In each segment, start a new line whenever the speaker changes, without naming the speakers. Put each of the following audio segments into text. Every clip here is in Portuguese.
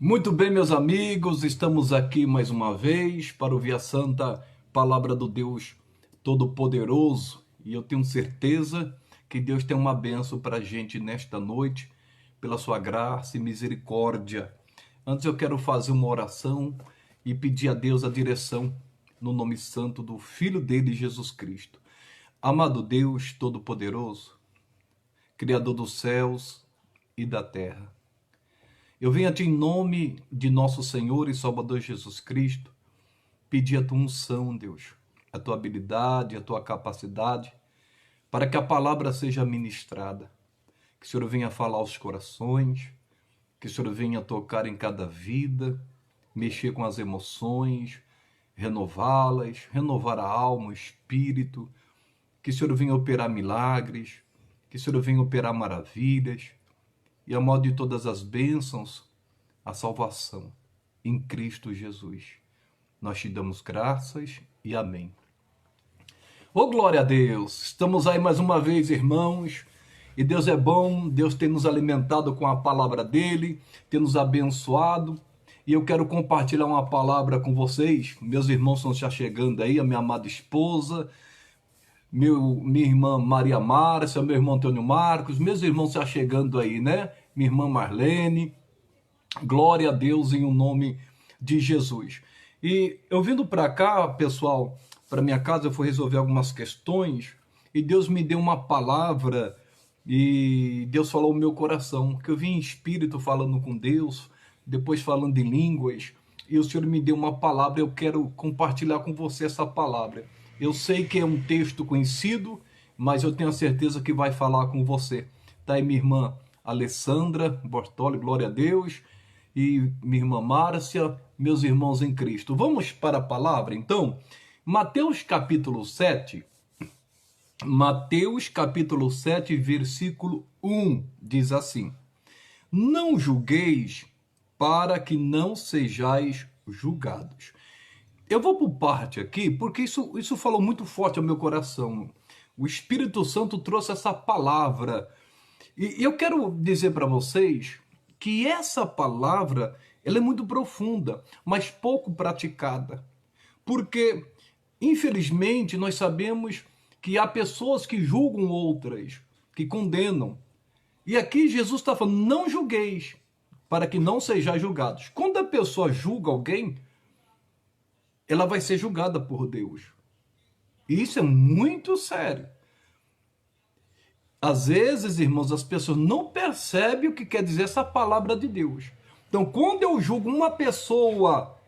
Muito bem, meus amigos, estamos aqui mais uma vez para ouvir a santa palavra do Deus Todo-Poderoso. E eu tenho certeza que Deus tem uma bênção para a gente nesta noite, pela sua graça e misericórdia. Antes eu quero fazer uma oração e pedir a Deus a direção no nome santo do Filho dele, Jesus Cristo. Amado Deus Todo-Poderoso, Criador dos céus e da terra, eu venho a ti em nome de nosso Senhor e Salvador Jesus Cristo, pedir a tua unção, Deus, a tua habilidade, a tua capacidade, para que a palavra seja ministrada. Que o Senhor venha falar aos corações, que o Senhor venha tocar em cada vida, mexer com as emoções, renová-las, renovar a alma, o espírito, que o Senhor venha operar milagres, que o Senhor venha operar maravilhas, e a modo de todas as bênçãos, a salvação em Cristo Jesus. Nós te damos graças e amém. Oh, glória a Deus! Estamos aí mais uma vez, irmãos, e Deus é bom, Deus tem nos alimentado com a palavra dele, tem nos abençoado, e eu quero compartilhar uma palavra com vocês. Meus irmãos estão já chegando aí, a minha amada esposa, minha irmã Maria Márcia, meu irmão Antônio Marcos, meus irmãos já chegando aí, né? Minha irmã Marlene, glória a Deus em o nome de Jesus. E eu vindo para cá, pessoal, para minha casa, eu fui resolver algumas questões e Deus me deu uma palavra e Deus falou no meu coração, que eu vim em espírito falando com Deus, depois falando em línguas, e o Senhor me deu uma palavra, eu quero compartilhar com você essa palavra. Eu sei que é um texto conhecido, mas eu tenho a certeza que vai falar com você. Tá aí minha irmã Alessandra Bortoli, glória a Deus, e minha irmã Márcia, meus irmãos em Cristo. Vamos para a palavra, então? Mateus capítulo 7, versículo 1, diz assim: Não julgueis para que não sejais julgados. Eu vou por parte aqui, porque isso falou muito forte ao meu coração. O Espírito Santo trouxe essa palavra. E eu quero dizer para vocês que essa palavra ela é muito profunda, mas pouco praticada. Porque, infelizmente, nós sabemos que há pessoas que julgam outras, que condenam. E aqui Jesus está falando, não julgueis, para que não sejais julgados. Quando a pessoa julga alguém, ela vai ser julgada por Deus. E isso é muito sério. Às vezes, irmãos, as pessoas não percebem o que quer dizer essa palavra de Deus. Então, quando eu julgo uma pessoa,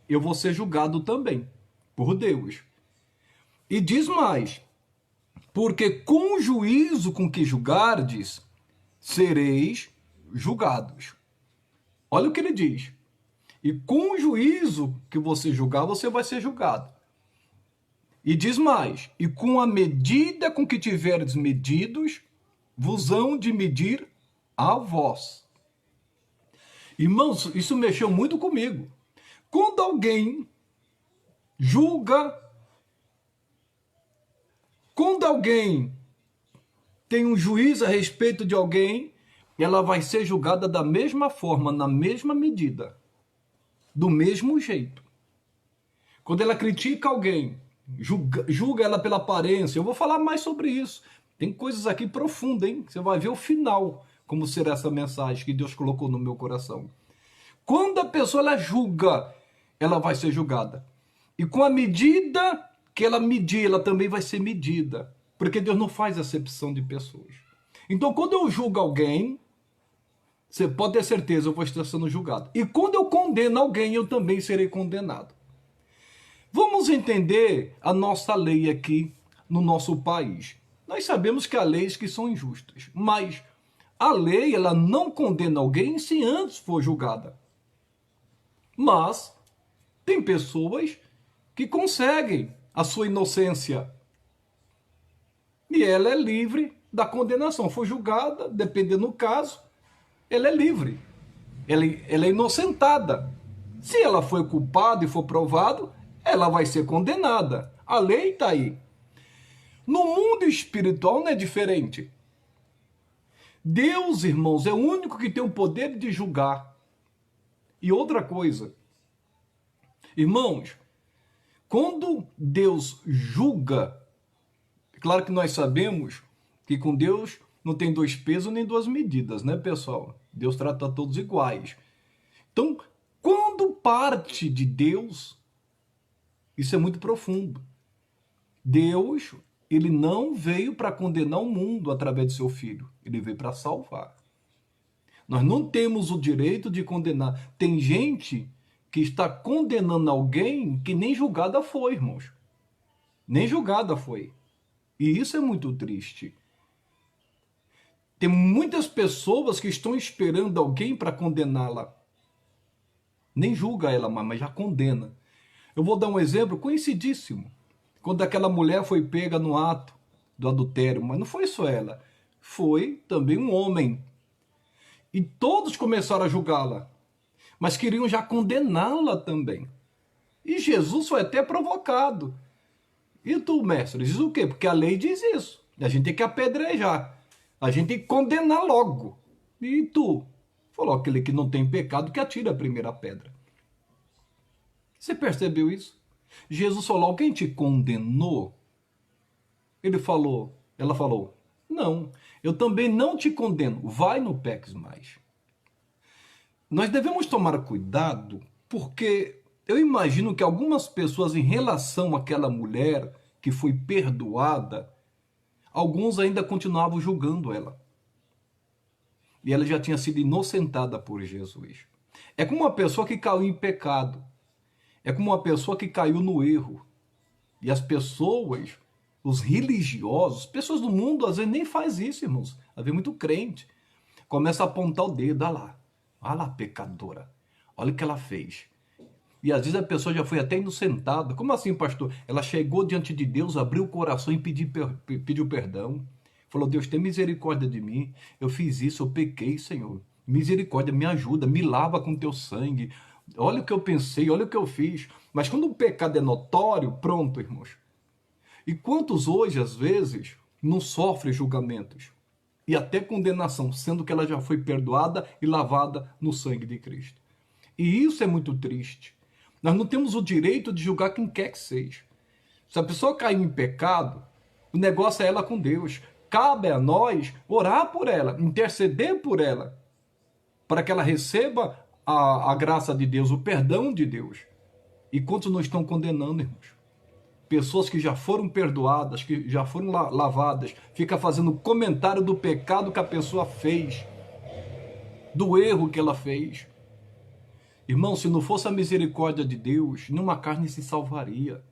eu vou ser julgado também por Deus. E diz mais, porque com o juízo com que julgardes, sereis julgados. Olha o que ele diz. E com o juízo que você julgar, você vai ser julgado. E diz mais, e com a medida com que tiverdes medidos, vos hão de medir a vós. Irmãos, isso mexeu muito comigo. Quando alguém julga, quando alguém tem um juízo a respeito de alguém, ela vai ser julgada da mesma forma, na mesma medida, do mesmo jeito. Quando ela critica alguém, julga ela pela aparência, eu vou falar mais sobre isso. Tem coisas aqui profundas, hein? Você vai ver o final, como será essa mensagem que Deus colocou no meu coração. Quando a pessoa ela julga, ela vai ser julgada. E com a medida que ela medir, ela também vai ser medida. Porque Deus não faz acepção de pessoas. Então, quando eu julgo alguém, você pode ter certeza, eu vou estar sendo julgado. E quando eu condeno alguém, eu também serei condenado. Vamos entender a nossa lei aqui no nosso país. Nós sabemos que há leis que são injustas, mas a lei ela não condena alguém se antes for julgada. Mas tem pessoas que conseguem a sua inocência e ela é livre da condenação. Foi julgada, dependendo do caso, ela é livre. Ela é inocentada. Se ela foi culpada e for provado, ela vai ser condenada. A lei está aí. No mundo espiritual não é diferente. Deus, irmãos, é o único que tem o poder de julgar. E outra coisa, irmãos, quando Deus julga, é claro que nós sabemos que com Deus não tem dois pesos nem duas medidas, né, pessoal? Deus trata todos iguais. Então, quando parte de Deus, isso é muito profundo. Deus, ele não veio para condenar o mundo através de seu filho, ele veio para salvar. Nós não temos o direito de condenar. Tem gente que está condenando alguém que nem julgada foi, irmãos. Nem julgada foi. E isso é muito triste. Tem muitas pessoas que estão esperando alguém para condená-la. Nem julga ela, mas já condena. Eu vou dar um exemplo conhecidíssimo. Quando aquela mulher foi pega no ato do adultério, mas não foi só ela, foi também um homem. E todos começaram a julgá-la, mas queriam já condená-la também. E Jesus foi até provocado. E tu, mestre, diz o quê? Porque a lei diz isso. A gente tem que apedrejar. A gente tem que condenar logo. E tu? Falou, aquele que não tem pecado que atira a primeira pedra. Você percebeu isso? Jesus falou, alguém te condenou? Ela falou, não, eu também não te condeno, vai, não peques mais. Nós devemos tomar cuidado, porque eu imagino que algumas pessoas, em relação àquela mulher que foi perdoada, alguns ainda continuavam julgando ela. E ela já tinha sido inocentada por Jesus. É como uma pessoa que caiu em pecado. É como uma pessoa que caiu no erro. E as pessoas, os religiosos, pessoas do mundo, às vezes nem faz isso, irmãos. Às vezes muito crente. Começa a apontar o dedo, olha lá, pecadora. Olha o que ela fez. E às vezes a pessoa já foi até inocentada. Como assim, pastor? Ela chegou diante de Deus, abriu o coração e pediu perdão. Falou, Deus, tem misericórdia de mim. Eu fiz isso, eu pequei, Senhor. Misericórdia, me ajuda, me lava com teu sangue. Olha o que eu pensei, olha o que eu fiz. Mas quando o pecado é notório, pronto, irmãos. E quantos hoje, às vezes, não sofrem julgamentos e até condenação, sendo que ela já foi perdoada e lavada no sangue de Cristo. E isso é muito triste. Nós não temos o direito de julgar quem quer que seja. Se a pessoa caiu em pecado, o negócio é ela com Deus. Cabe a nós orar por ela, interceder por ela, para que ela receba a graça de Deus, o perdão de Deus. E quantos não estão condenando, irmãos? Pessoas que já foram perdoadas, que já foram lavadas, fica fazendo comentário do pecado que a pessoa fez, do erro que ela fez. Irmão, se não fosse a misericórdia de Deus, nenhuma carne se salvaria.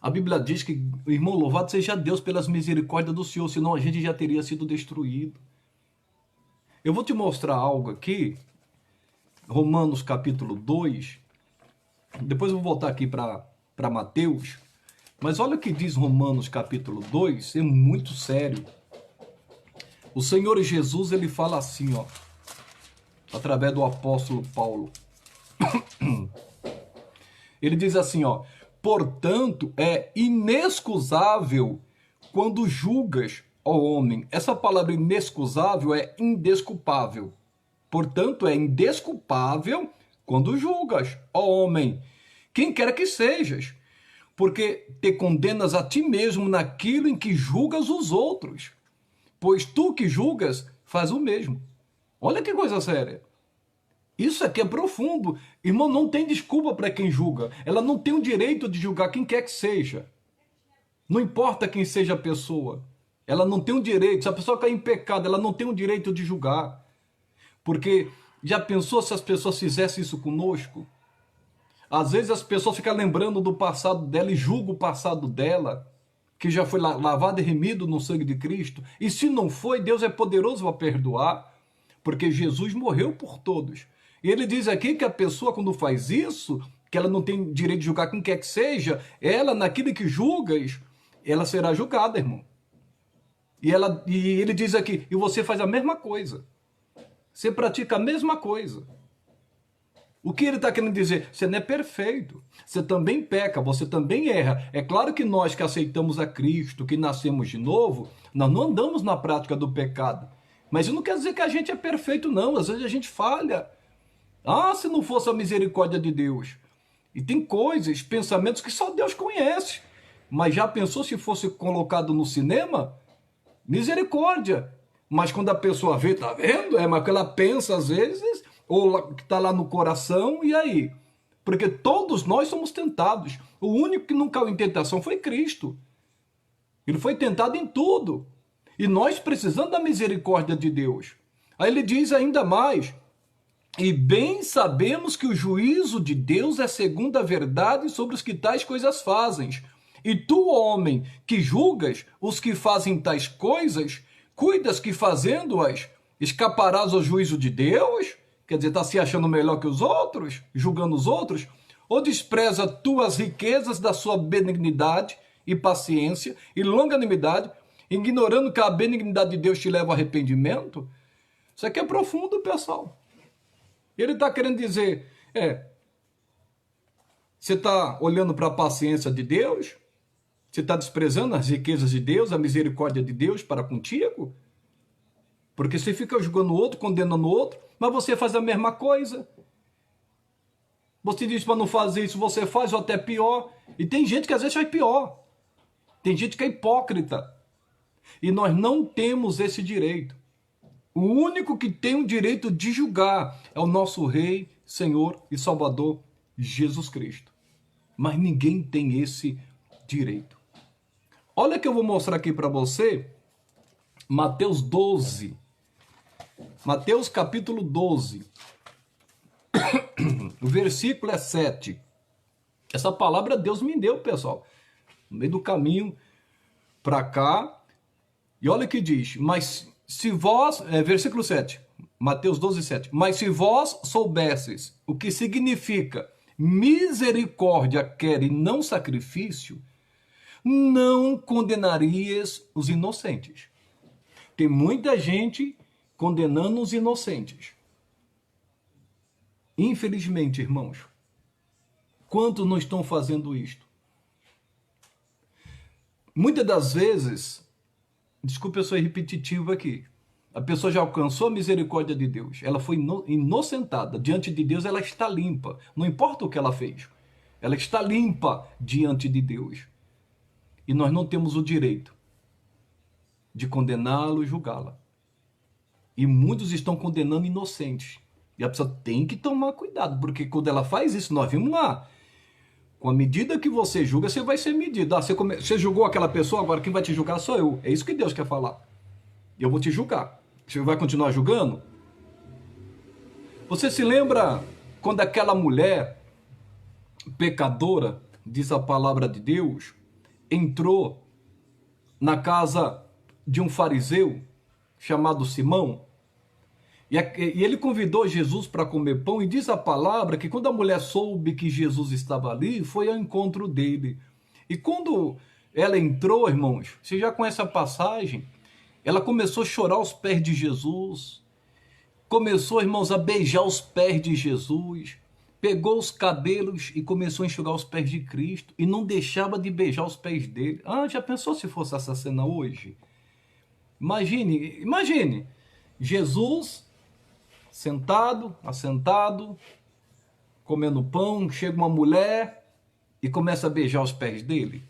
A Bíblia diz que, irmão, louvado seja Deus pelas misericórdias do Senhor, senão a gente já teria sido destruído. Eu vou te mostrar algo aqui, Romanos capítulo 2, depois eu vou voltar aqui para Mateus, mas olha o que diz Romanos capítulo 2, é muito sério. O Senhor Jesus, ele fala assim, ó, através do apóstolo Paulo. Ele diz assim, ó, portanto, é inexcusável quando julgas, ó homem. Essa palavra inexcusável é indesculpável. Portanto, é indesculpável quando julgas, ó homem, quem quer que sejas, porque te condenas a ti mesmo naquilo em que julgas os outros, pois tu que julgas faz o mesmo. Olha que coisa séria. Isso aqui é profundo. Irmão, não tem desculpa para quem julga. Ela não tem o direito de julgar quem quer que seja. Não importa quem seja a pessoa. Ela não tem o direito. Se a pessoa cair em pecado, ela não tem o direito de julgar. Porque já pensou se as pessoas fizessem isso conosco? Às vezes as pessoas ficam lembrando do passado dela e julgam o passado dela, que já foi lavado e remido no sangue de Cristo. E se não foi, Deus é poderoso para perdoar, porque Jesus morreu por todos. E ele diz aqui que a pessoa, quando faz isso, que ela não tem direito de julgar quem quer que seja, ela, naquilo que julgas, ela será julgada, irmão. E ele diz aqui, e você faz a mesma coisa. Você pratica a mesma coisa. O que ele está querendo dizer? Você não é perfeito. Você também peca, você também erra. É claro que nós que aceitamos a Cristo, que nascemos de novo, nós não andamos na prática do pecado. Mas isso não quer dizer que a gente é perfeito, não. Às vezes a gente falha. Ah, se não fosse a misericórdia de Deus. E tem coisas, pensamentos que só Deus conhece. Mas já pensou se fosse colocado no cinema? Misericórdia. Mas quando a pessoa vê, tá vendo? É, mas que ela pensa às vezes, ou que tá lá no coração, e aí? Porque todos nós somos tentados. O único que nunca caiu em tentação foi Cristo. Ele foi tentado em tudo. E nós precisamos da misericórdia de Deus. Aí ele diz ainda mais: e bem sabemos que o juízo de Deus é segundo a verdade sobre os que tais coisas fazem. E tu, homem, que julgas os que fazem tais coisas, cuidas que fazendo-as escaparás ao juízo de Deus? Quer dizer, está se achando melhor que os outros? Julgando os outros? Ou despreza tu as riquezas da sua benignidade e paciência e longanimidade, ignorando que a benignidade de Deus te leva ao arrependimento? Isso aqui é profundo, pessoal. Ele está querendo dizer, você está olhando para a paciência de Deus? Você está desprezando as riquezas de Deus, a misericórdia de Deus para contigo? Porque você fica julgando o outro, condenando o outro, mas você faz a mesma coisa. Você diz para não fazer isso, você faz, ou até pior. E tem gente que às vezes faz pior. Tem gente que é hipócrita. E nós não temos esse direito. O único que tem o direito de julgar é o nosso Rei, Senhor e Salvador, Jesus Cristo. Mas ninguém tem esse direito. Olha que eu vou mostrar aqui para você, Mateus 12. Mateus capítulo 12. O versículo é 7. Essa palavra Deus me deu, pessoal. No meio do caminho para cá. E olha o que diz. Mas se vós... versículo 7. Mateus 12, 7. Mas se vós soubesses o que significa misericórdia quer e não sacrifício, não condenarias os inocentes. Tem muita gente condenando os inocentes. Infelizmente, irmãos, quantos não estão fazendo isto? Muitas das vezes, desculpe eu ser repetitivo aqui, a pessoa já alcançou a misericórdia de Deus, ela foi inocentada, diante de Deus ela está limpa, não importa o que ela fez, ela está limpa diante de Deus. E nós não temos o direito de condená-lo e julgá-la. E muitos estão condenando inocentes. E a pessoa tem que tomar cuidado, porque quando ela faz isso, nós vimos lá, com a medida que você julga, você vai ser medido. Ah, você julgou aquela pessoa, agora quem vai te julgar sou eu. É isso que Deus quer falar. Eu vou te julgar. Você vai continuar julgando? Você se lembra quando aquela mulher pecadora, diz a palavra de Deus, entrou na casa de um fariseu chamado Simão? E ele convidou Jesus para comer pão, e diz a palavra que quando a mulher soube que Jesus estava ali, foi ao encontro dele. E quando ela entrou, irmãos, você já conhece a passagem, ela começou a chorar aos pés de Jesus, começou, irmãos, a beijar os pés de Jesus, pegou os cabelos e começou a enxugar os pés de Cristo, e não deixava de beijar os pés dele. Ah, já pensou se fosse essa cena hoje? Imagine, Jesus sentado, assentado, comendo pão, chega uma mulher e começa a beijar os pés dele.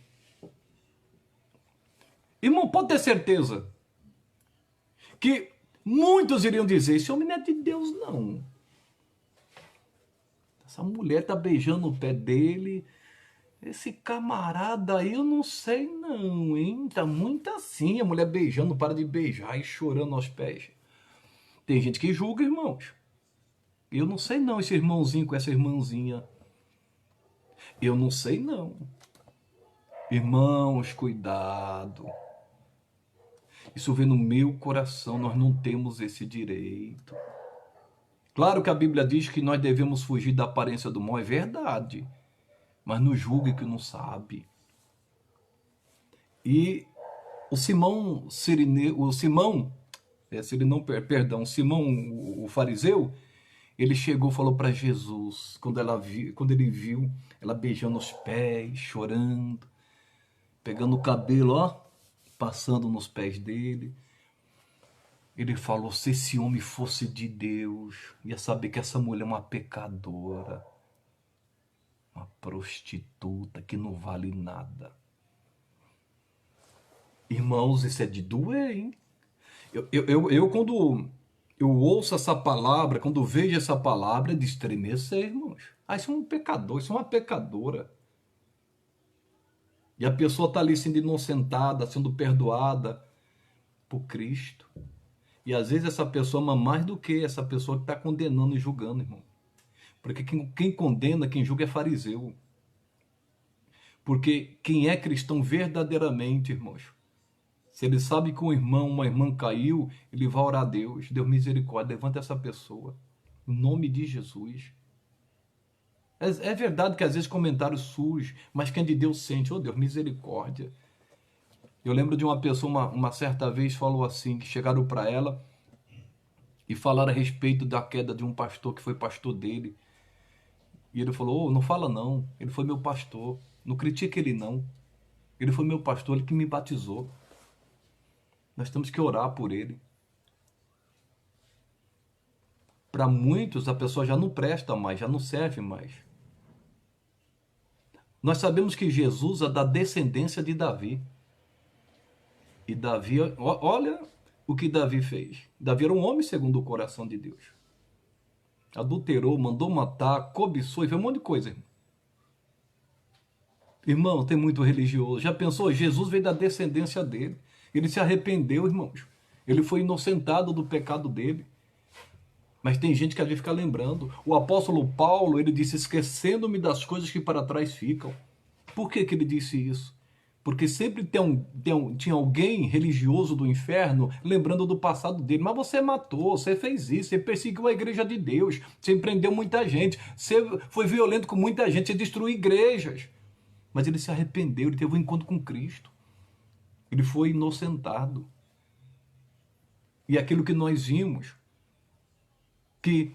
Irmão, pode ter certeza que muitos iriam dizer, esse homem não é de Deus, não. Essa mulher tá beijando o pé dele, esse camarada aí eu não sei não, hein? Tá muito assim, a mulher beijando, para de beijar e chorando aos pés. Tem gente que julga, irmãos. Eu não sei não, esse irmãozinho com essa irmãzinha. Eu não sei não. Irmãos, cuidado. Isso vem no meu coração, nós não temos esse direito. Claro que a Bíblia diz que nós devemos fugir da aparência do mal, é verdade. Mas não julgue que não sabe. E o Simão, o fariseu, ele chegou e falou para Jesus, quando ele viu ela beijando os pés, chorando, pegando o cabelo, ó, passando nos pés dele. Ele falou, se esse homem fosse de Deus, ia saber que essa mulher é uma pecadora, uma prostituta que não vale nada. Irmãos, isso é de doer, hein? Quando eu ouço essa palavra, quando vejo essa palavra, é de estremecer, irmãos. Ah, isso é um pecador, isso é uma pecadora. E a pessoa está ali sendo inocentada, sendo perdoada por Cristo. E às vezes essa pessoa ama mais do que essa pessoa que está condenando e julgando, irmão. Porque quem condena, quem julga é fariseu. Porque quem é cristão verdadeiramente, irmãos, se ele sabe que um irmão, uma irmã caiu, ele vai orar a Deus. Deus misericórdia, levanta essa pessoa. Em nome de Jesus. É verdade que às vezes comentários surgem, mas quem é de Deus sente, oh Deus, misericórdia. Eu lembro de uma pessoa, uma certa vez, falou assim, que chegaram para ela e falaram a respeito da queda de um pastor que foi pastor dele. E ele falou, oh, não fala não, ele foi meu pastor, não critique ele não. Ele foi meu pastor, ele que me batizou. Nós temos que orar por ele. Para muitos, a pessoa já não presta mais, já não serve mais. Nós sabemos que Jesus é da descendência de Davi. E Davi, olha o que Davi fez. Davi era um homem segundo o coração de Deus. Adulterou, mandou matar, cobiçou e fez um monte de coisa. Irmão. Irmão, tem muito religioso. Já pensou? Jesus veio da descendência dele. Ele se arrependeu, irmãos. Ele foi inocentado do pecado dele. Mas tem gente que às vezes fica lembrando. O apóstolo Paulo, ele disse, esquecendo-me das coisas que para trás ficam. Por que ele disse isso? Porque sempre tinha alguém religioso do inferno lembrando do passado dele. Mas você matou, você fez isso, você perseguiu a igreja de Deus, você prendeu muita gente, você foi violento com muita gente, você destruiu igrejas. Mas ele se arrependeu, ele teve um encontro com Cristo. Ele foi inocentado. E aquilo que nós vimos, que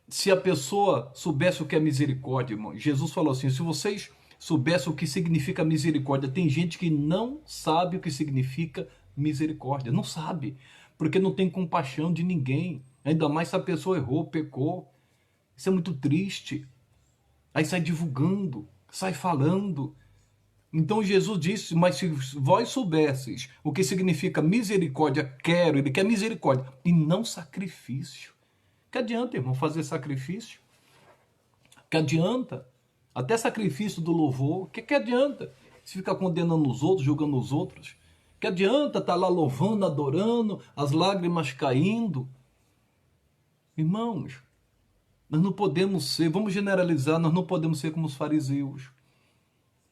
se a pessoa soubesse o que é misericórdia, irmão, Jesus falou assim, se vocês soubessem o que significa misericórdia, tem gente que não sabe o que significa misericórdia, não sabe, porque não tem compaixão de ninguém, ainda mais se a pessoa errou, pecou, isso é muito triste, aí sai divulgando, sai falando. Então Jesus disse, mas se vós soubesseis o que significa misericórdia, ele quer misericórdia e não sacrifício. Que adianta, irmão, fazer sacrifício? Que adianta? Até sacrifício do louvor, que adianta? Se fica condenando os outros, julgando os outros. Que adianta estar lá louvando, adorando, as lágrimas caindo? Irmãos, nós não podemos ser, vamos generalizar, nós não podemos ser como os fariseus.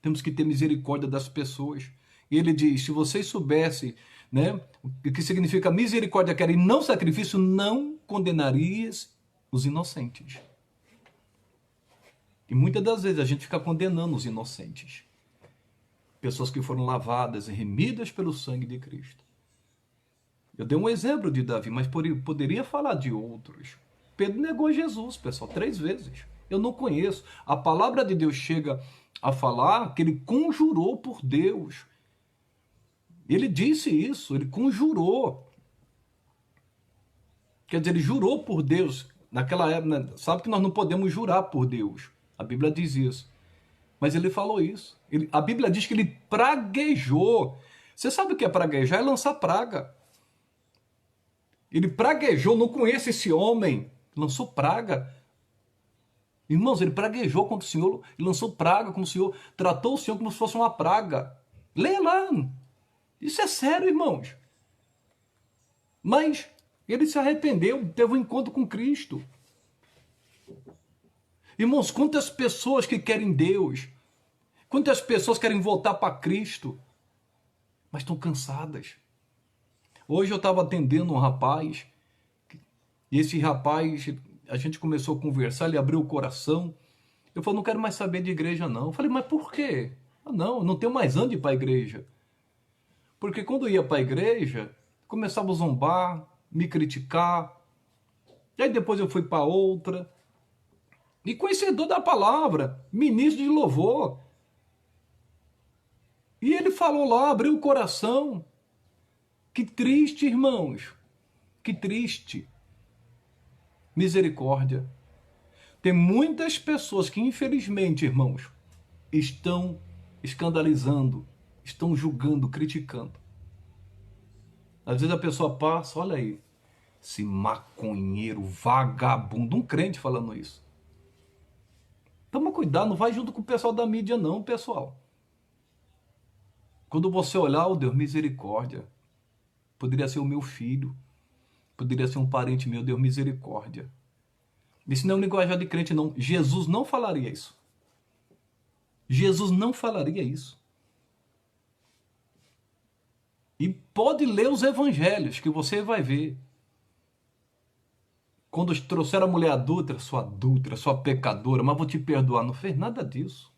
Temos que ter misericórdia das pessoas. E ele diz, se vocês soubessem, né, o que significa misericórdia, quer e não sacrifício, não condenarias os inocentes. E muitas das vezes a gente fica condenando os inocentes. Pessoas que foram lavadas e remidas pelo sangue de Cristo. Eu dei um exemplo de Davi, mas poderia falar de outros. Pedro negou Jesus, pessoal, 3 vezes. Eu não conheço. A palavra de Deus chega a falar que ele conjurou por Deus. Ele disse isso, ele conjurou. Quer dizer, ele jurou por Deus. Naquela época, sabe que nós não podemos jurar por Deus. A Bíblia diz isso. Mas ele falou isso. A Bíblia diz que ele praguejou. Você sabe o que é praguejar? É lançar praga. Ele praguejou, não conheço esse homem. Lançou praga. Irmãos, ele praguejou contra o Senhor, ele lançou praga como o Senhor, tratou o Senhor como se fosse uma praga. Leia lá. Isso é sério, irmãos. Mas ele se arrependeu, teve um encontro com Cristo. Irmãos, quantas pessoas que querem Deus, quantas pessoas querem voltar para Cristo, mas estão cansadas. Hoje eu estava atendendo um rapaz, e esse rapaz, a gente começou a conversar, ele abriu o coração. Eu falei, não quero mais saber de igreja não. Eu falei, mas por quê? Não tenho mais ânimo de ir para a igreja. Porque quando eu ia para a igreja, começava a zombar, me criticar. E aí depois eu fui para outra. E conhecedor da palavra, ministro de louvor. E ele falou lá, abriu o coração. Que triste, irmãos. Que triste. Misericórdia. Tem muitas pessoas que, infelizmente, irmãos, estão escandalizando, estão julgando, criticando. Às vezes a pessoa passa, olha aí, esse maconheiro, vagabundo, um crente falando isso. Toma cuidado, não vai junto com o pessoal da mídia não, pessoal. Quando você olhar, oh Deus, misericórdia. Poderia ser o meu filho, poderia ser um parente meu, Deus, misericórdia. Isso não é um linguajar de crente, não. Jesus não falaria isso. Jesus não falaria isso. E pode ler os evangelhos, que você vai ver. Quando trouxeram a mulher adulta, sua pecadora, mas vou te perdoar. Não fez nada disso.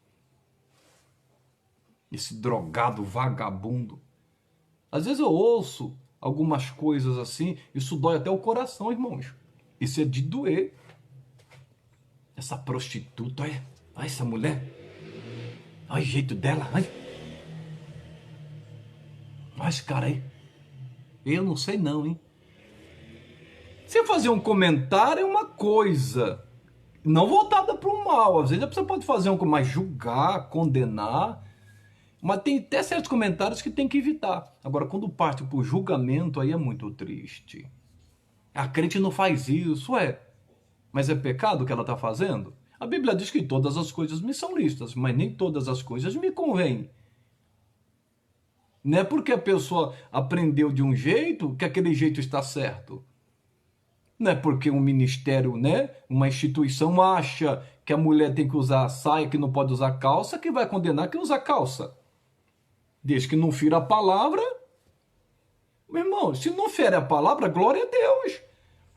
Esse drogado, vagabundo. Às vezes eu ouço algumas coisas assim, isso dói até o coração, irmãos. Isso é de doer. Essa prostituta, olha essa mulher. Olha o jeito dela, olha esse cara aí. Eu não sei não, hein. Você fazer um comentário é uma coisa, não voltada para o mal. Às vezes você pode fazer mas julgar, condenar. Mas tem até certos comentários que tem que evitar. Agora, quando parte para o julgamento, aí é muito triste. A crente não faz isso, mas é pecado o que ela está fazendo? A Bíblia diz que todas as coisas me são lícitas, mas nem todas as coisas me convêm. Não é porque a pessoa aprendeu de um jeito que aquele jeito está certo. Não é porque um ministério, uma instituição acha que a mulher tem que usar saia, que não pode usar calça, que vai condenar quem usa calça. Desde que não fira a palavra. Meu irmão, se não fere a palavra, glória a Deus.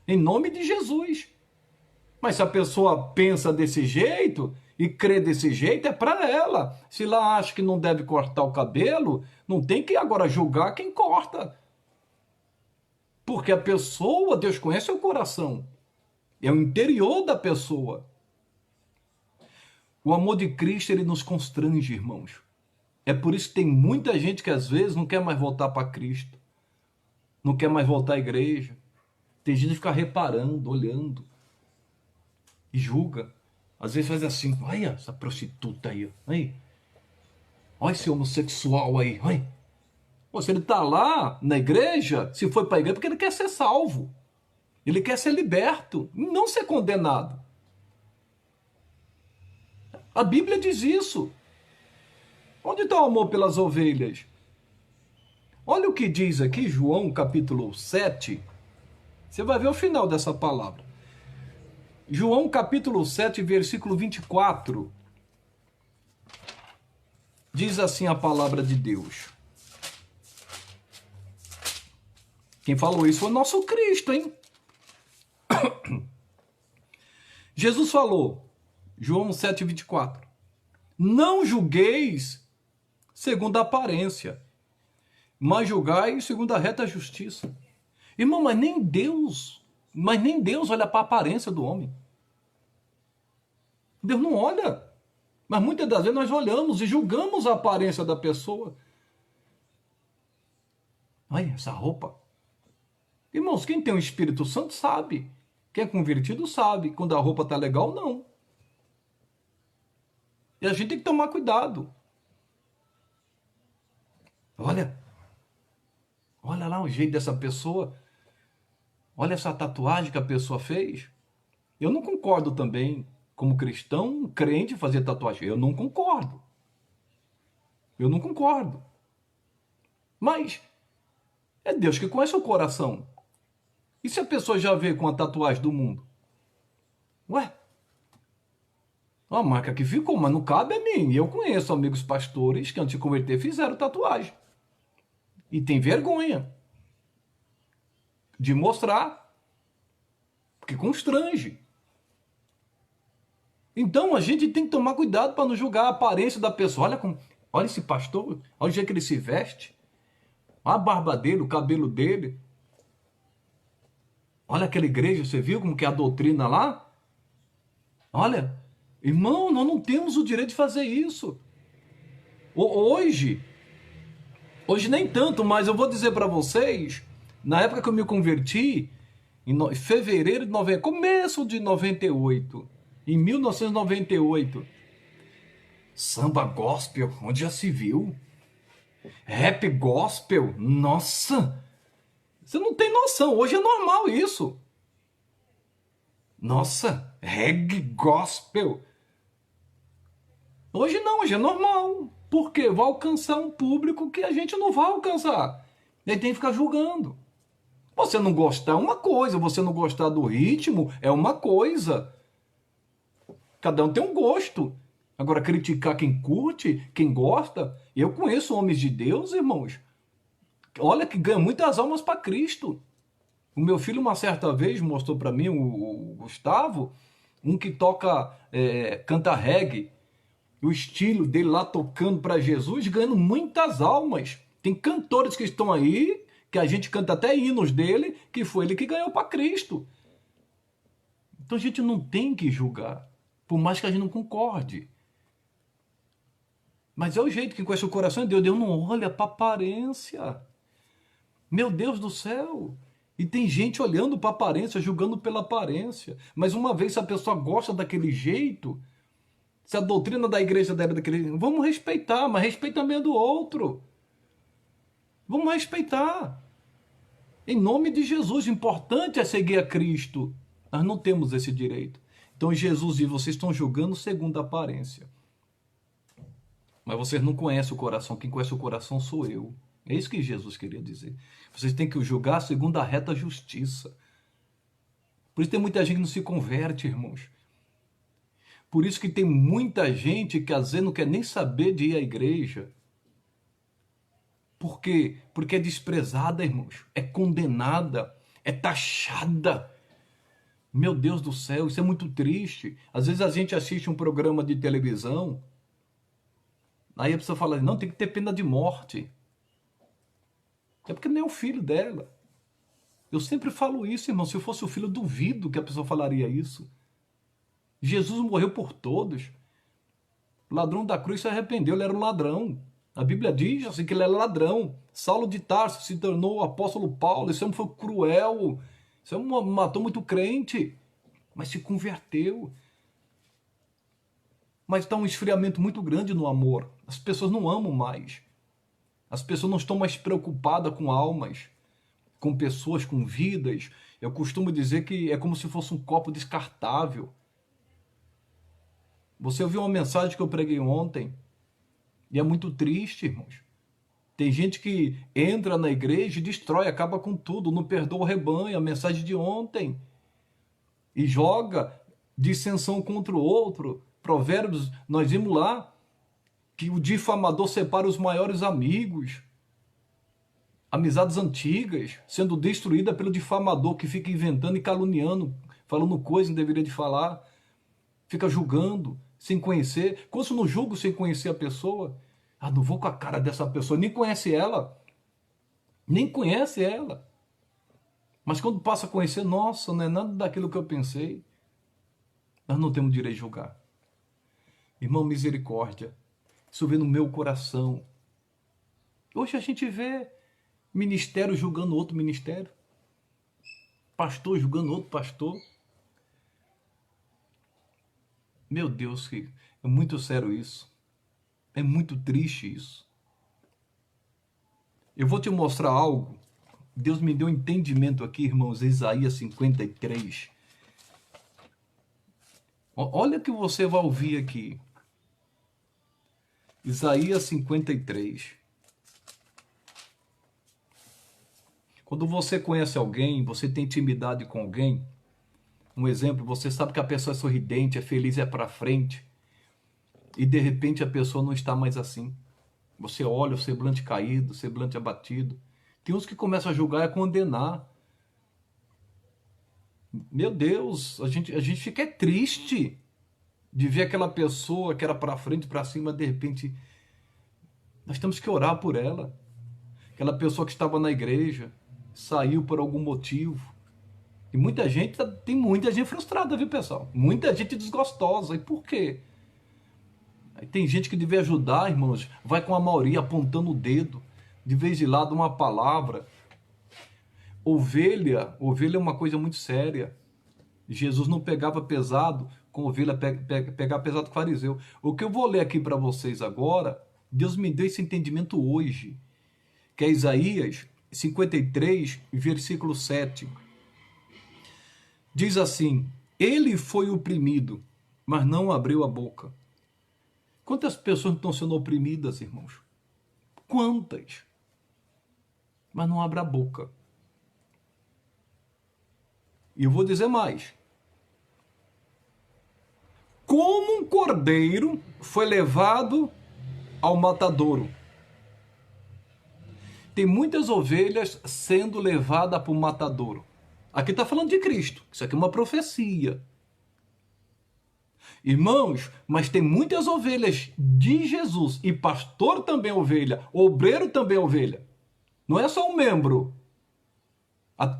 Em nome de Jesus. Mas se a pessoa pensa desse jeito e crê desse jeito, é para ela. Se ela acha que não deve cortar o cabelo, não tem que agora julgar quem corta. Porque a pessoa, Deus conhece o coração. É o interior da pessoa. O amor de Cristo, ele nos constrange, irmãos. É por isso que tem muita gente que às vezes não quer mais voltar para Cristo. Não quer mais voltar à igreja. Tem gente que fica reparando, olhando. E julga. Às vezes faz assim, olha essa prostituta aí. Olha esse homossexual aí. Pô, se ele está lá na igreja, se foi para a igreja, porque ele quer ser salvo. Ele quer ser liberto, não ser condenado. A Bíblia diz isso. Onde está o amor pelas ovelhas? Olha o que diz aqui, João capítulo 7. Você vai ver o final dessa palavra. João capítulo 7, versículo 24. Diz assim a palavra de Deus. Quem falou isso foi o nosso Cristo, hein? Jesus falou, João 7, 24. Não julgueis segundo a aparência, mas julgai segundo a reta justiça. Irmão, mas nem Deus olha para a aparência do homem. Deus não olha. Mas muitas das vezes nós olhamos e julgamos a aparência da pessoa. Olha essa roupa. Irmãos, quem tem o Espírito Santo sabe. Quem é convertido sabe. Quando a roupa está legal, não. E a gente tem que tomar cuidado. Olha lá o jeito dessa pessoa. Olha essa tatuagem que a pessoa fez. Eu não concordo também, como cristão, crente, fazer tatuagem. Eu não concordo. Mas é Deus que conhece o coração. E se a pessoa já vê com a tatuagem do mundo? A marca que ficou, mas não cabe a mim. Eu conheço amigos pastores que antes de converter fizeram tatuagem. E tem vergonha de mostrar. Porque constrange. Então a gente tem que tomar cuidado para não julgar a aparência da pessoa. Olha esse pastor, olha o jeito que ele se veste. Olha a barba dele, o cabelo dele. Olha aquela igreja, você viu como que é a doutrina lá? Olha, irmão, nós não temos o direito de fazer isso. Hoje nem tanto, mas eu vou dizer para vocês, na época que eu me converti, Em fevereiro de 90, começo de 98, em 1998. Samba gospel, onde já se viu? Rap gospel, nossa! Você não tem noção, hoje é normal isso. Nossa, reggae gospel. Hoje não, hoje é normal. Por quê? Vai alcançar um público que a gente não vai alcançar. E aí tem que ficar julgando. Você não gostar é uma coisa, você não gostar do ritmo é uma coisa. Cada um tem um gosto. Agora, criticar quem curte, quem gosta. Eu conheço homens de Deus, irmãos. Olha que ganha muitas almas para Cristo. O meu filho, uma certa vez, mostrou para mim, o Gustavo, um que toca, canta reggae. O estilo dele lá tocando para Jesus, ganhando muitas almas. Tem cantores que estão aí, que a gente canta até hinos dele, que foi ele que ganhou para Cristo. Então a gente não tem que julgar, por mais que a gente não concorde. Mas é o jeito que conhece o coração de Deus. Deus não olha para aparência. Meu Deus do céu. E tem gente olhando para aparência, julgando pela aparência. Mas uma vez, se a pessoa gosta daquele jeito, se a doutrina da igreja dela é daquele jeito, vamos respeitar, mas respeita também do outro. Vamos respeitar. Em nome de Jesus, o importante é seguir a Cristo. Nós não temos esse direito. Então Jesus e vocês estão julgando segundo a aparência. Mas vocês não conhecem o coração. Quem conhece o coração sou eu. É isso que Jesus queria dizer. Vocês têm que julgar segundo a reta justiça. Por isso tem muita gente que não se converte, irmãos. Por isso que tem muita gente que às vezes não quer nem saber de ir à igreja. Por quê? Porque é desprezada, irmãos. É condenada. É taxada. Meu Deus do céu, isso é muito triste. Às vezes a gente assiste um programa de televisão, aí a pessoa fala, não, tem que ter pena de morte. É porque nem é o filho dela. Eu sempre falo isso, irmão. Se eu fosse o filho, eu duvido que a pessoa falaria isso. Jesus morreu por todos. O ladrão da cruz se arrependeu, ele era um ladrão. A Bíblia diz assim que ele era ladrão. Saulo de Tarso se tornou o apóstolo Paulo. Esse homem foi cruel. Esse homem matou muito crente, mas se converteu. Mas está um esfriamento muito grande no amor. As pessoas não amam mais. As pessoas não estão mais preocupadas com almas, com pessoas, com vidas. Eu costumo dizer que é como se fosse um copo descartável. Você ouviu uma mensagem que eu preguei ontem, e é muito triste, irmãos. Tem gente que entra na igreja e destrói, acaba com tudo, não perdoa o rebanho, a mensagem de ontem. E joga dissensão contra o outro. Provérbios, nós vimos lá que o difamador separa os maiores amigos. Amizades antigas sendo destruídas pelo difamador que fica inventando e caluniando, falando coisa que não deveria de falar. Fica julgando, sem conhecer. Quando eu não julgo sem conhecer a pessoa, não vou com a cara dessa pessoa, nem conhece ela. Nem conhece ela. Mas quando passa a conhecer, nossa, não é nada daquilo que eu pensei. Nós não temos direito de julgar. Irmão, misericórdia. Isso vem no meu coração. Hoje a gente vê ministério julgando outro ministério. Pastor julgando outro pastor. Meu Deus, é muito sério isso. É muito triste isso. Eu vou te mostrar algo. Deus me deu um entendimento aqui, irmãos. Isaías 53. Olha o que você vai ouvir aqui. Isaías 53. Quando você conhece alguém, você tem intimidade com alguém, um exemplo, você sabe que a pessoa é sorridente, é feliz, é para frente, e de repente a pessoa não está mais assim. Você olha o semblante caído, o semblante abatido. Tem uns que começam a julgar e a condenar. Meu Deus, a gente fica triste de ver aquela pessoa que era para frente, para cima, de repente, nós temos que orar por ela. Aquela pessoa que estava na igreja, saiu por algum motivo. E muita gente, tem muita gente frustrada, viu, pessoal? Muita gente desgostosa. E por quê? Aí tem gente que deve ajudar, irmãos, vai com a maioria apontando o dedo, de vez de lá, de uma palavra. Ovelha é uma coisa muito séria. Jesus não pegava pesado com ovelha, pegava pesado com fariseu. O que eu vou ler aqui para vocês agora, Deus me deu esse entendimento hoje, que é Isaías 53, versículo 7. Diz assim: ele foi oprimido, mas não abriu a boca. Quantas pessoas estão sendo oprimidas, irmãos? Quantas? Mas não abre a boca. E eu vou dizer mais. Como um cordeiro foi levado ao matadouro. Tem muitas ovelhas sendo levadas para o matadouro. Aqui está falando de Cristo. Isso aqui é uma profecia. Irmãos, mas tem muitas ovelhas de Jesus. E pastor também é ovelha. Obreiro também é ovelha. Não é só um membro.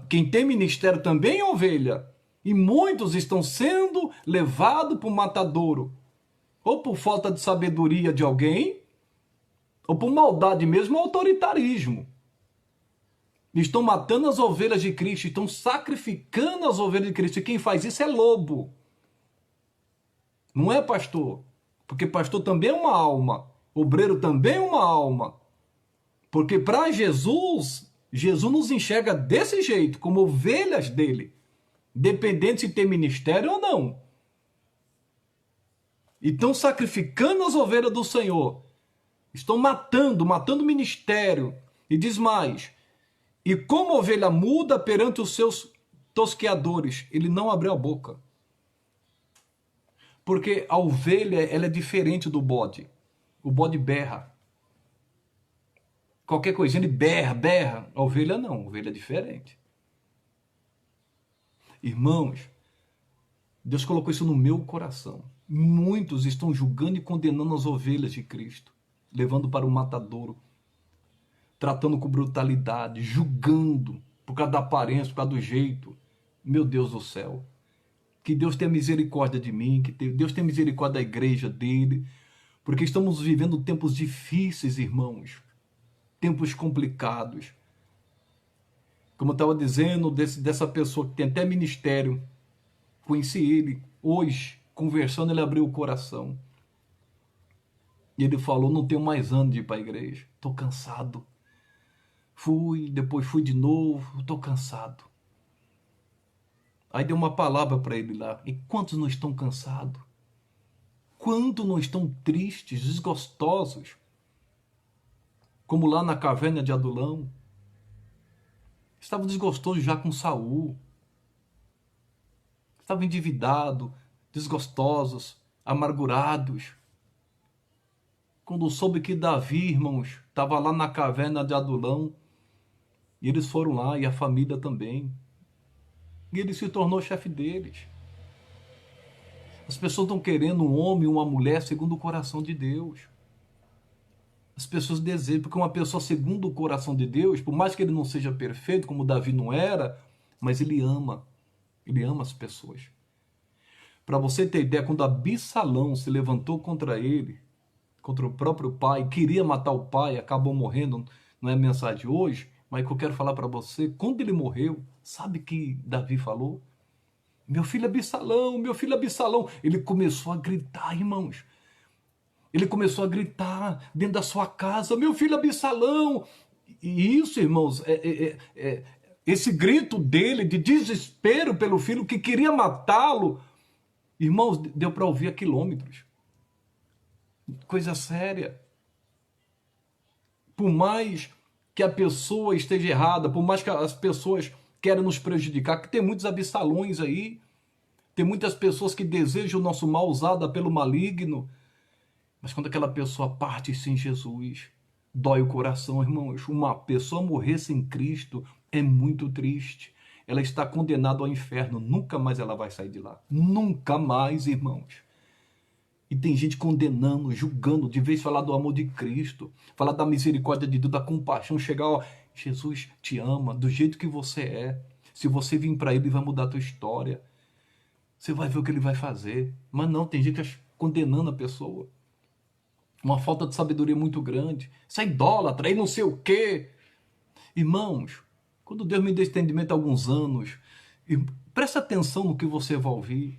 Quem tem ministério também é ovelha. E muitos estão sendo levados para o matadouro. Ou por falta de sabedoria de alguém, ou por maldade mesmo, ou autoritarismo. Estão matando as ovelhas de Cristo, estão sacrificando as ovelhas de Cristo. E quem faz isso é lobo. Não é pastor. Porque pastor também é uma alma. Obreiro também é uma alma. Porque para Jesus, Jesus nos enxerga desse jeito, como ovelhas dele. Dependendo se tem ministério ou não. E estão sacrificando as ovelhas do Senhor. Estão matando o ministério. E diz mais: e como ovelha muda perante os seus tosqueadores, ele não abriu a boca. Porque a ovelha, ela é diferente do bode. O bode berra. Qualquer coisinha ele berra. A ovelha não, a ovelha é diferente. Irmãos, Deus colocou isso no meu coração. Muitos estão julgando e condenando as ovelhas de Cristo, levando para o matadouro, tratando com brutalidade, julgando por causa da aparência, por causa do jeito. Meu Deus do céu. Que Deus tenha misericórdia de mim, que Deus tenha misericórdia da igreja dele, porque estamos vivendo tempos difíceis, irmãos, tempos complicados. Como eu estava dizendo, dessa pessoa que tem até ministério, conheci ele hoje, conversando, ele abriu o coração. E ele falou: não tenho mais ânimo de ir para a igreja, estou cansado. Depois fui de novo, estou cansado. Aí deu uma palavra para ele lá: e quantos não estão cansados? Quantos não estão tristes, desgostosos? Como lá na caverna de Adulão. Estavam desgostosos já com Saul. Estavam endividados, desgostosos, amargurados. Quando soube que Davi, irmãos, estava lá na caverna de Adulão, e eles foram lá, e a família também. E ele se tornou chefe deles. As pessoas estão querendo um homem, uma mulher segundo o coração de Deus. As pessoas desejam, porque uma pessoa segundo o coração de Deus, por mais que ele não seja perfeito, como Davi não era, mas ele ama as pessoas. Para você ter ideia, quando Absalão se levantou contra ele, contra o próprio pai, queria matar o pai, acabou morrendo, não é a mensagem de hoje, mas que eu quero falar para você, quando ele morreu, sabe que Davi falou? Meu filho Absalão, meu filho Absalão. Ele começou a gritar, irmãos. Ele começou a gritar dentro da sua casa: meu filho Absalão. E isso, irmãos, esse grito dele de desespero pelo filho que queria matá-lo, irmãos, deu para ouvir a quilômetros. Coisa séria. Por mais que a pessoa esteja errada, por mais que as pessoas querem nos prejudicar, que tem muitos Absalões aí, tem muitas pessoas que desejam o nosso mal usada pelo maligno, mas quando aquela pessoa parte sem Jesus, dói o coração, irmãos. Uma pessoa morrer sem Cristo é muito triste. Ela está condenada ao inferno, nunca mais ela vai sair de lá. Nunca mais, irmãos. E tem gente condenando, julgando, de vez falar do amor de Cristo, falar da misericórdia de Deus, da compaixão, chegar, ó, Jesus te ama do jeito que você é. Se você vir para ele, ele vai mudar a tua história. Você vai ver o que ele vai fazer. Mas não, tem gente condenando a pessoa. Uma falta de sabedoria muito grande. Isso é idólatra, aí não sei o quê. Irmãos, Quando Deus me deu entendimento há alguns anos, e presta atenção no que você vai ouvir.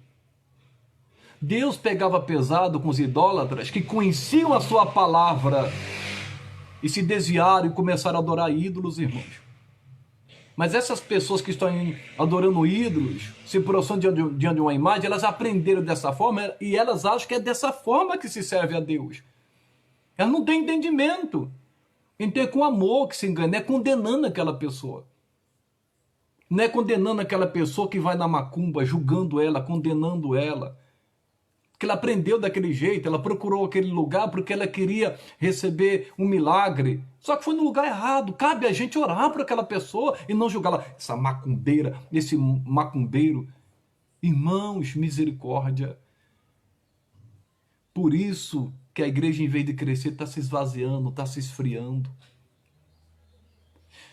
Deus pegava pesado com os idólatras que conheciam a sua palavra e se desviaram e começaram a adorar ídolos, irmãos. Mas essas pessoas que estão adorando ídolos, se prostrando diante de uma imagem, elas aprenderam dessa forma e elas acham que é dessa forma que se serve a Deus. Elas não têm entendimento. Então é com amor que se engana, não é condenando aquela pessoa. Não é condenando aquela pessoa que vai na macumba, julgando ela, condenando ela. Que ela aprendeu daquele jeito, ela procurou aquele lugar porque ela queria receber um milagre. Só que foi no lugar errado. Cabe a gente orar por aquela pessoa e não julgá-la. Essa macumbeira, esse macumbeiro. Irmãos, misericórdia. Por isso que a igreja, em vez de crescer, está se esvaziando, está se esfriando.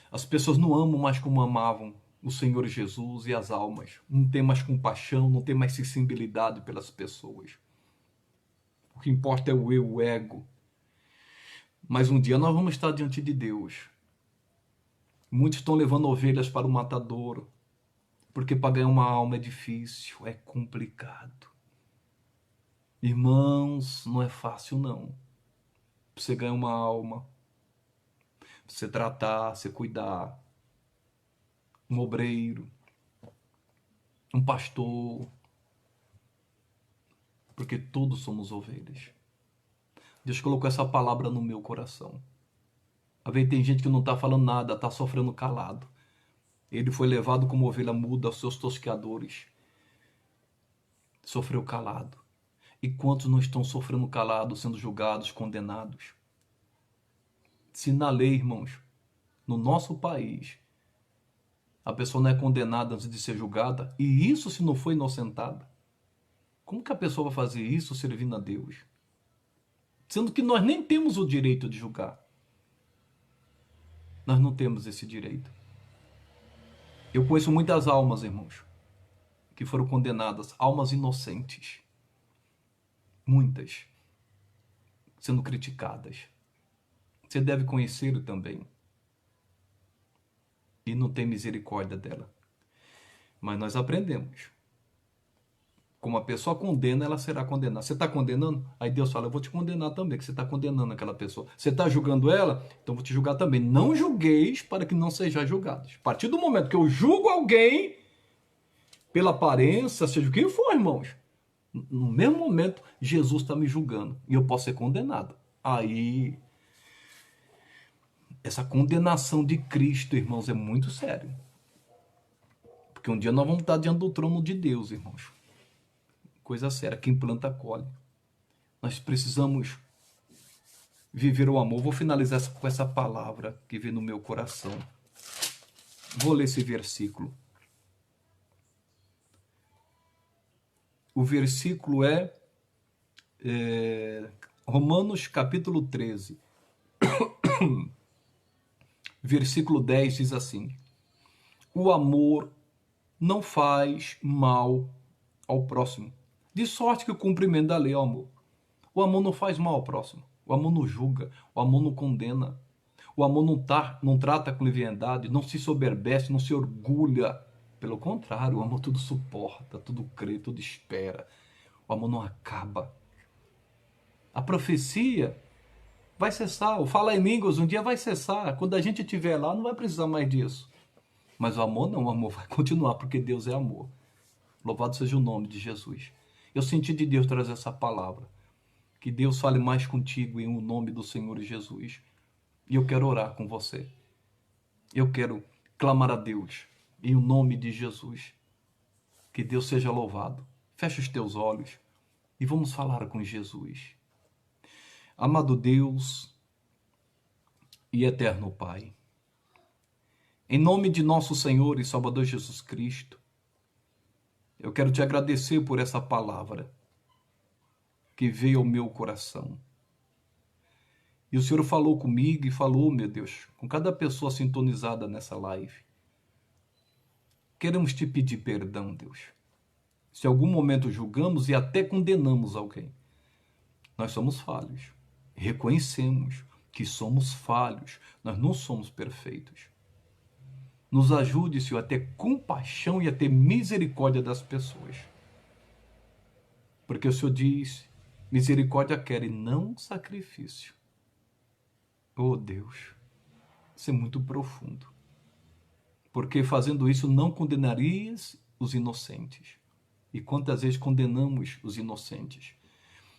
As pessoas não amam mais como amavam o Senhor Jesus e as almas. Não tem mais compaixão, não tem mais sensibilidade pelas pessoas. O que importa é o eu, o ego. Mas um dia nós vamos estar diante de Deus. Muitos estão levando ovelhas para o matadouro, porque para ganhar uma alma é difícil, é complicado. Irmãos, não é fácil não. Você ganhar uma alma, você tratar, você cuidar. Um obreiro, um pastor, porque todos somos ovelhas. Deus colocou essa palavra no meu coração. Às vezes tem gente que não está falando nada, está sofrendo calado. Ele foi levado como ovelha muda aos seus tosqueadores. Sofreu calado. E quantos não estão sofrendo calado, sendo julgados, condenados? Se na lei, irmãos, no nosso país, a pessoa não é condenada antes de ser julgada, e isso se não foi inocentada, como que a pessoa vai fazer isso servindo a Deus? Sendo que nós nem temos o direito de julgar. Nós não temos esse direito. Eu conheço muitas almas, irmãos, que foram condenadas, almas inocentes. Muitas. Sendo criticadas. Você deve conhecê-lo também. E não tem misericórdia dela. Mas nós aprendemos. Como a pessoa condena, ela será condenada. Você está condenando? Aí Deus fala, eu vou te condenar também, que você está condenando aquela pessoa. Você está julgando ela? Então eu vou te julgar também. Não julgueis para que não sejais julgados. A partir do momento que eu julgo alguém, pela aparência, seja o que for, irmãos, no mesmo momento, Jesus está me julgando. E eu posso ser condenado. Aí, essa condenação de Cristo, irmãos, é muito sério. Porque um dia nós vamos estar diante do trono de Deus, irmãos. Coisa séria, quem planta colhe. Nós precisamos viver o amor. Vou finalizar com essa palavra que vem no meu coração. Vou ler esse versículo. O versículo é Romanos capítulo 13. Versículo 10 diz assim: o amor não faz mal ao próximo. De sorte que o cumprimento da lei é o amor. O amor não faz mal ao próximo. O amor não julga. O amor não condena. O amor não trata com leviandade, não se soberbece, não se orgulha. Pelo contrário, o amor tudo suporta, tudo crê, tudo espera. O amor não acaba. A profecia vai cessar. O falar em línguas um dia vai cessar. Quando a gente estiver lá, não vai precisar mais disso. Mas o amor não, o amor vai continuar, porque Deus é amor. Louvado seja o nome de Jesus. Eu senti de Deus trazer essa palavra. Que Deus fale mais contigo em o nome do Senhor Jesus. E eu quero orar com você. Eu quero clamar a Deus em o nome de Jesus. Que Deus seja louvado. Fecha os teus olhos e vamos falar com Jesus. Amado Deus e eterno Pai, em nome de nosso Senhor e Salvador Jesus Cristo, eu quero te agradecer por essa palavra que veio ao meu coração. E o Senhor falou comigo e falou, meu Deus, com cada pessoa sintonizada nessa live. Queremos te pedir perdão, Deus. Se em algum momento julgamos e até condenamos alguém, nós somos falhos. Reconhecemos que somos falhos. Nós não somos perfeitos. Nos ajude, Senhor, a ter compaixão e a ter misericórdia das pessoas. Porque o Senhor diz, misericórdia quer e não sacrifício. Oh Deus, isso é muito profundo. Porque fazendo isso não condenarias os inocentes. E quantas vezes condenamos os inocentes?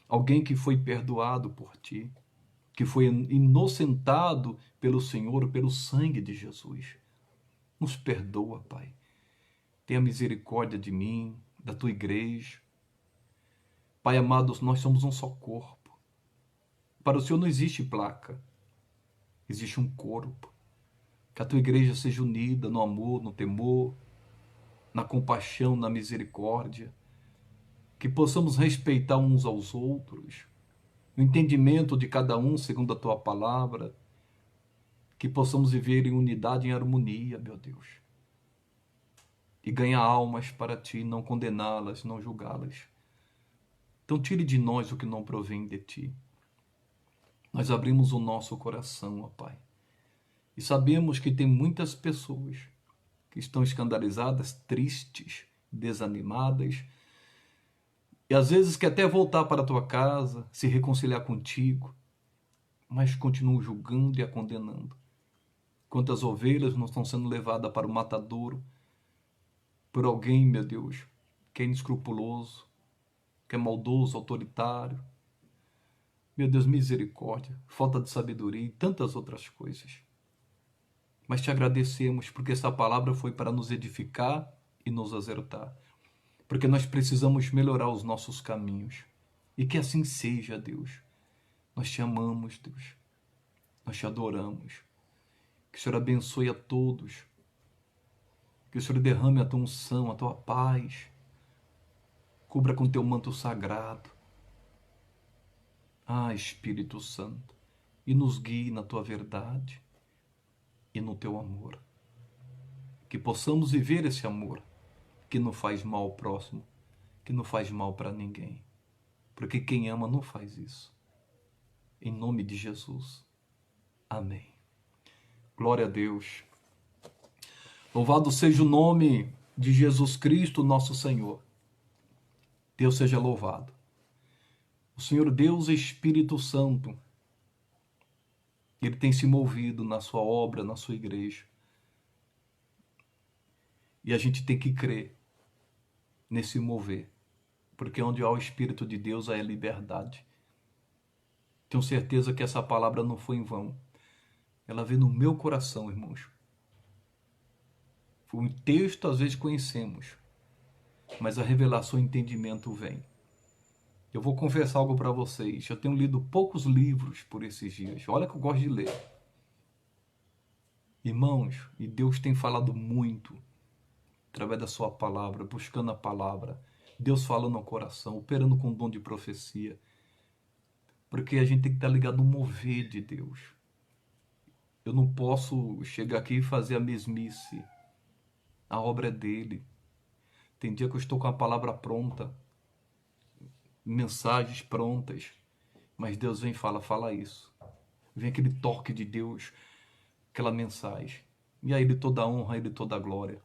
Alguém que foi perdoado por ti, que foi inocentado pelo Senhor, pelo sangue de Jesus. Nos perdoa, Pai. Tenha misericórdia de mim, da tua igreja. Pai amado, nós somos um só corpo. Para o Senhor não existe placa, existe um corpo. Que a tua igreja seja unida no amor, no temor, na compaixão, na misericórdia. Que possamos respeitar uns aos outros, no entendimento de cada um segundo a tua palavra. Que possamos viver em unidade, em harmonia, meu Deus. E ganhar almas para ti, não condená-las, não julgá-las. Então tire de nós o que não provém de ti. Nós abrimos o nosso coração, ó Pai. E sabemos que tem muitas pessoas que estão escandalizadas, tristes, desanimadas, e às vezes quer até voltar para a tua casa, se reconciliar contigo, mas continuam julgando e a condenando. Quantas ovelhas não estão sendo levadas para o matadouro por alguém, meu Deus, que é inescrupuloso, que é maldoso, autoritário. Meu Deus, misericórdia, falta de sabedoria e tantas outras coisas. Mas te agradecemos porque essa palavra foi para nos edificar e nos acertar. Porque nós precisamos melhorar os nossos caminhos. E que assim seja, Deus. Nós te amamos, Deus. Nós te adoramos. Que o Senhor abençoe a todos. Que o Senhor derrame a tua unção, a tua paz. Cubra com teu manto sagrado. Ah, Espírito Santo. E nos guie na tua verdade e no teu amor. Que possamos viver esse amor que não faz mal ao próximo, que não faz mal para ninguém. Porque quem ama não faz isso. Em nome de Jesus. Amém. Glória a Deus. Louvado seja o nome de Jesus Cristo, nosso Senhor. Deus seja louvado. O Senhor Deus Espírito Santo, Ele tem se movido na sua obra, na sua igreja. E a gente tem que crer nesse mover. Porque onde há o Espírito de Deus há a liberdade. Tenho certeza que essa palavra não foi em vão. Ela veio no meu coração, irmãos. Um texto às vezes conhecemos, mas a revelação e o entendimento vem. Eu vou confessar algo para vocês. Eu tenho lido poucos livros por esses dias. Olha que eu gosto de ler. Irmãos, e Deus tem falado muito através da sua palavra, buscando a palavra. Deus falando no coração, operando com o dom de profecia. Porque a gente tem que estar ligado no mover de Deus. Eu não posso chegar aqui e fazer a mesmice. A obra é dele. Tem dia que eu estou com a palavra pronta, mensagens prontas, mas Deus vem e fala isso. Vem aquele toque de Deus, aquela mensagem. E a Ele toda a honra, a Ele toda a glória.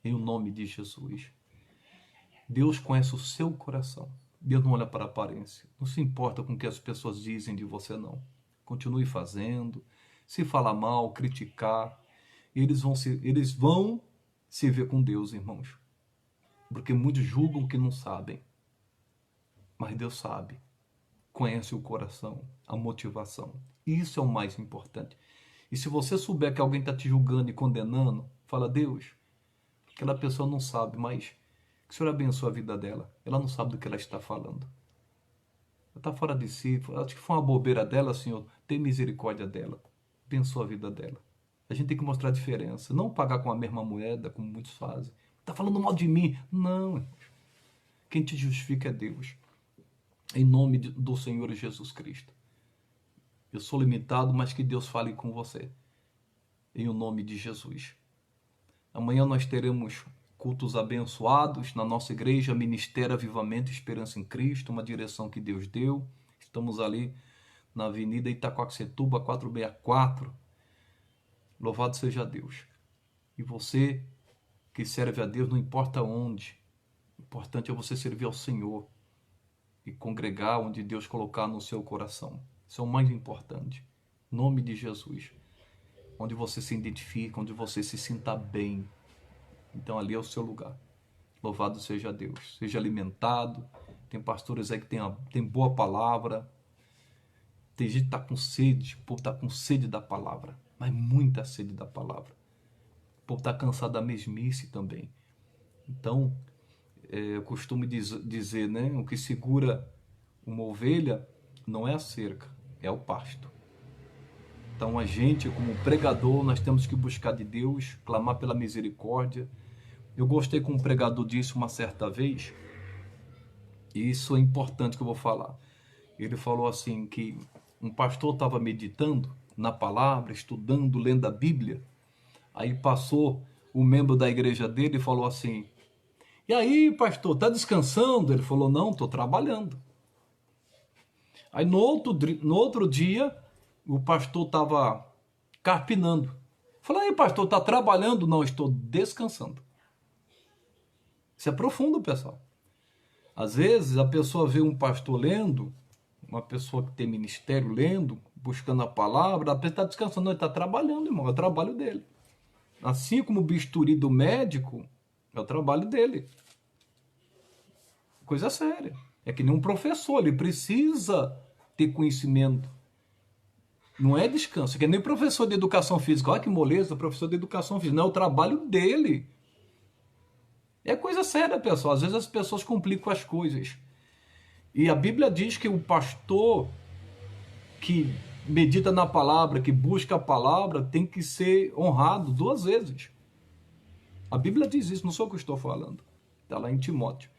Em o nome de Jesus. Deus conhece o seu coração. Deus não olha para a aparência. Não se importa com o que as pessoas dizem de você, não. Continue fazendo. Se falar mal, criticar, eles vão se ver com Deus, irmãos. Porque muitos julgam que não sabem. Mas Deus sabe. Conhece o coração, a motivação. Isso é o mais importante. E se você souber que alguém está te julgando e condenando, fala, Deus, aquela pessoa não sabe, mas que o Senhor abençoe a vida dela. Ela não sabe do que ela está falando. Ela está fora de si. Acho que foi uma bobeira dela, Senhor. Tem misericórdia dela. Abençoa a vida dela. A gente tem que mostrar a diferença. Não pagar com a mesma moeda, como muitos fazem. Está falando mal de mim. Não, irmãos. Quem te justifica é Deus. Em nome do Senhor Jesus Cristo. Eu sou limitado, mas que Deus fale com você. Em o nome de Jesus. Amanhã nós teremos cultos abençoados na nossa igreja, Ministério Avivamento Esperança em Cristo, uma direção que Deus deu. Estamos ali na Avenida Itacoaxetuba 464. Louvado seja Deus. E você que serve a Deus, não importa onde, o importante é você servir ao Senhor e congregar onde Deus colocar no seu coração. Isso é o mais importante. Em nome de Jesus. Onde você se identifica, onde você se sinta bem. Então ali é o seu lugar. Louvado seja Deus. Seja alimentado. Tem pastores aí que tem boa palavra. Tem gente que está com sede. O povo está com sede da palavra. Mas muita sede da palavra. O povo está cansado da mesmice também. Então, eu costumo dizer, né? O que segura uma ovelha não é a cerca, é o pasto. Então a gente, como pregador, nós temos que buscar de Deus, clamar pela misericórdia. Eu gostei como o pregador disse uma certa vez, e isso é importante que eu vou falar. Ele falou assim que um pastor estava meditando na palavra, estudando, lendo a Bíblia. Aí passou o membro da igreja dele e falou assim: e aí, pastor, tá descansando? Ele falou: não, estou trabalhando. Aí no outro dia, o pastor estava carpinando. Falei: aí, pastor, está trabalhando? Não, estou descansando. Isso é profundo, pessoal. Às vezes a pessoa vê um pastor lendo, uma pessoa que tem ministério lendo, buscando a palavra, a pessoa está descansando. Não, ele está trabalhando, irmão, é o trabalho dele. Assim como o bisturi do médico, é o trabalho dele. Coisa séria. É que nem um professor, ele precisa ter conhecimento. Não é descanso. É que nem professor de educação física. Olha que moleza, professor de educação física. Não é o trabalho dele. É coisa séria, pessoal. Às vezes as pessoas complicam as coisas. E a Bíblia diz que o pastor que medita na palavra, que busca a palavra, tem que ser honrado 2 vezes. A Bíblia diz isso, não sou eu que estou falando. Está lá em Timóteo.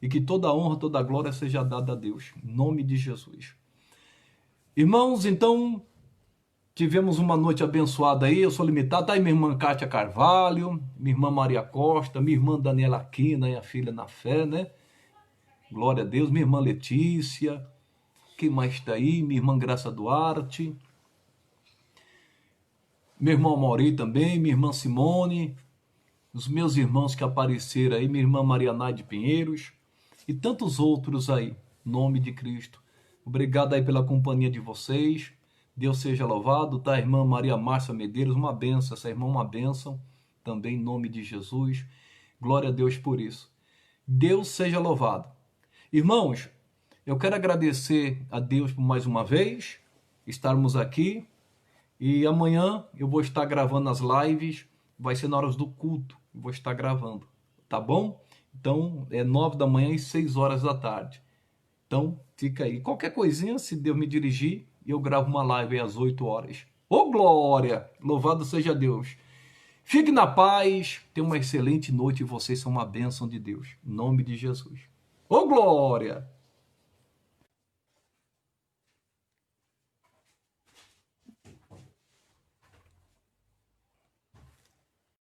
E que toda honra, toda glória seja dada a Deus. Em nome de Jesus. Irmãos, então, tivemos uma noite abençoada aí. Eu sou limitado. Tá aí minha irmã Kátia Carvalho, minha irmã Maria Costa, minha irmã Daniela Aquina e a filha na fé, né? Glória a Deus. Minha irmã Letícia. Quem mais está aí? Minha irmã Graça Duarte. Meu irmão Mauri também. Minha irmã Simone. Os meus irmãos que apareceram aí. Minha irmã Maria Naide Pinheiros. E tantos outros aí. Em nome de Cristo. Obrigado aí pela companhia de vocês. Deus seja louvado, tá? Irmã Maria Márcia Medeiros, uma benção. Essa irmã, uma benção. Também em nome de Jesus. Glória a Deus por isso. Deus seja louvado. Irmãos, eu quero agradecer a Deus por mais uma vez estarmos aqui. E amanhã eu vou estar gravando as lives. Vai ser na hora do culto. Vou estar gravando. Tá bom? Então, é 9 da manhã e 6 horas da tarde. Então, fica aí. Qualquer coisinha, se Deus me dirigir, eu gravo uma live aí às 8 horas. Ô glória! Louvado seja Deus. Fique na paz. Tenha uma excelente noite e vocês são uma bênção de Deus. Em nome de Jesus. Ô glória!